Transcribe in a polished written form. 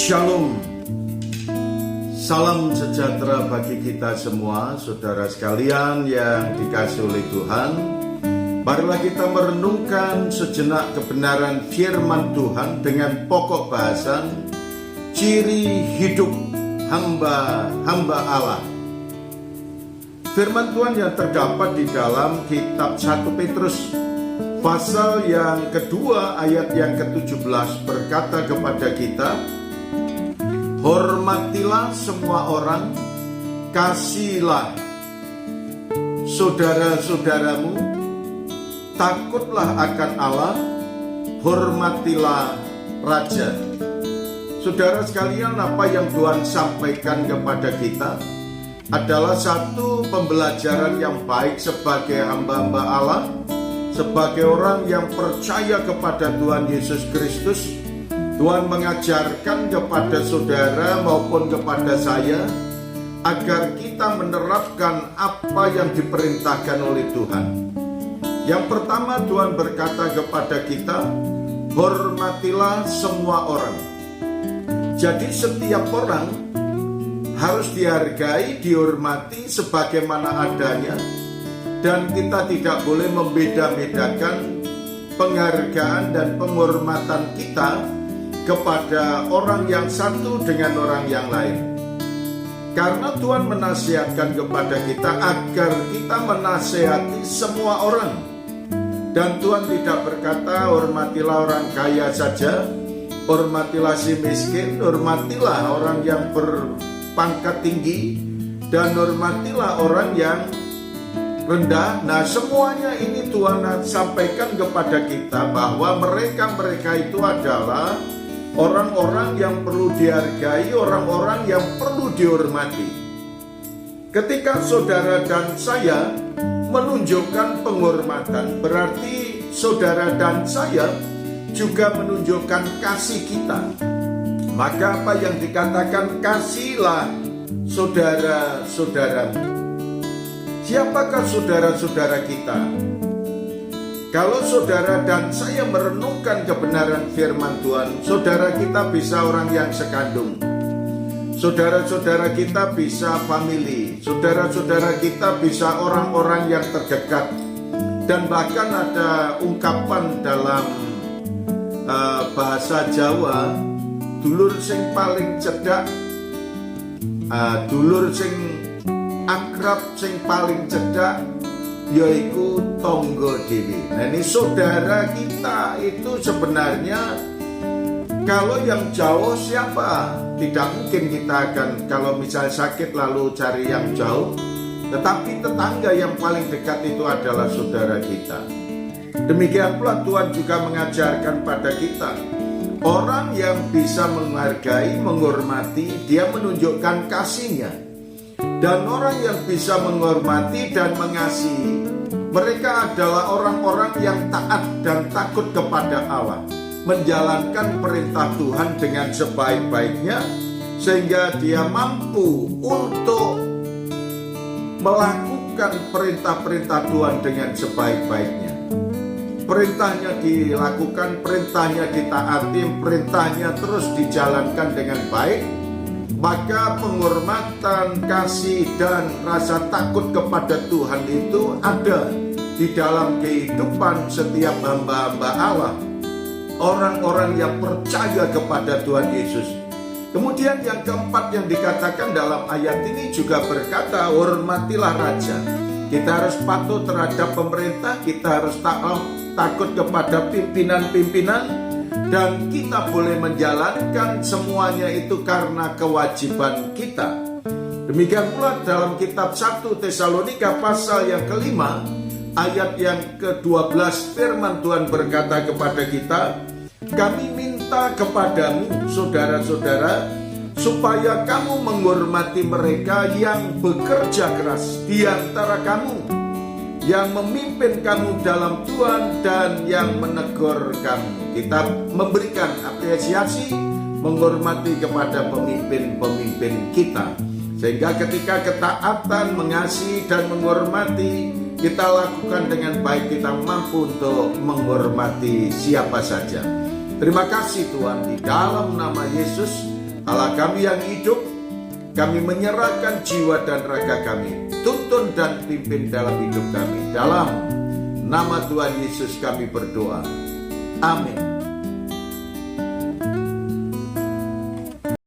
Shalom. Salam sejahtera bagi kita semua, saudara sekalian yang dikasihi oleh Tuhan. Marilah kita merenungkan sejenak kebenaran firman Tuhan dengan pokok bahasan ciri hidup hamba Allah. Firman Tuhan yang terdapat di dalam kitab 1 Petrus pasal yang kedua ayat yang ke-17 berkata kepada kita, hormatilah semua orang, kasihilah saudara-saudaramu, takutlah akan Allah, hormatilah raja. Saudara sekalian, apa yang Tuhan sampaikan kepada kita adalah satu pembelajaran yang baik sebagai hamba-hamba Allah, sebagai orang yang percaya kepada Tuhan Yesus Kristus. Tuhan mengajarkan kepada saudara maupun kepada saya agar kita menerapkan apa yang diperintahkan oleh Tuhan. Yang pertama, Tuhan berkata kepada kita, hormatilah semua orang. Jadi setiap orang harus dihargai, dihormati sebagaimana adanya, dan kita tidak boleh membeda-bedakan penghargaan dan penghormatan kita kepada orang yang satu dengan orang yang lain. Karena Tuhan menasihatkan kepada kita agar kita menasihati semua orang. Dan Tuhan tidak berkata hormatilah orang kaya saja, hormatilah si miskin, hormatilah orang yang berpangkat tinggi, dan hormatilah orang yang rendah. Nah, semuanya ini Tuhan sampaikan kepada kita bahwa mereka itu adalah orang-orang yang perlu dihargai, orang-orang yang perlu dihormati. Ketika saudara dan saya menunjukkan penghormatan, berarti saudara dan saya juga menunjukkan kasih kita. Maka apa yang dikatakan kasihilah saudara-saudaramu. Siapakah saudara-saudara kita? Kalau saudara dan saya merenungkan kebenaran firman Tuhan, saudara kita bisa orang yang sekandung, saudara-saudara kita bisa family, saudara-saudara kita bisa orang-orang yang terdekat. Dan bahkan ada ungkapan dalam bahasa Jawa, dulur sing paling cedhak, dulur sing akrab sing paling cedhak yaitu tonggo dewi. Nah, ini saudara kita itu sebenarnya, kalau yang jauh siapa? Tidak mungkin kita akan, kalau misalnya sakit lalu cari yang jauh. Tetapi tetangga yang paling dekat itu adalah saudara kita. Demikian pula Tuhan juga mengajarkan pada kita, orang yang bisa menghargai, menghormati, dia menunjukkan kasihnya. Dan orang yang bisa menghormati dan mengasihi, mereka adalah orang-orang yang taat dan takut kepada Allah, menjalankan perintah Tuhan dengan sebaik-baiknya, sehingga dia mampu untuk melakukan perintah-perintah Tuhan dengan sebaik-baiknya. Perintahnya dilakukan, perintahnya ditaati, perintahnya terus dijalankan dengan baik. Maka penghormatan, kasih, dan rasa takut kepada Tuhan itu ada di dalam kehidupan setiap hamba-hamba Allah, orang-orang yang percaya kepada Tuhan Yesus. Kemudian yang keempat yang dikatakan dalam ayat ini juga berkata, hormatilah raja. Kita harus patuh terhadap pemerintah, kita harus takut kepada pimpinan-pimpinan, dan kita boleh menjalankan semuanya itu karena kewajiban kita. Demikian pula dalam kitab 1 Tesalonika pasal yang kelima ayat yang ke-12, firman Tuhan berkata kepada kita, kami minta kepadamu saudara-saudara, supaya kamu menghormati mereka yang bekerja keras di antara kamu, yang memimpin kamu dalam Tuhan dan yang menegur kamu. Kita memberikan apresiasi, menghormati kepada pemimpin-pemimpin kita, sehingga ketika ketaatan, mengasihi dan menghormati kita lakukan dengan baik, kita mampu untuk menghormati siapa saja. Terima kasih Tuhan, di dalam nama Yesus Allah kami yang hidup, kami menyerahkan jiwa dan raga kami. Tuntun dan pimpin dalam hidup kami. Dalam nama Tuhan Yesus kami berdoa. Amin.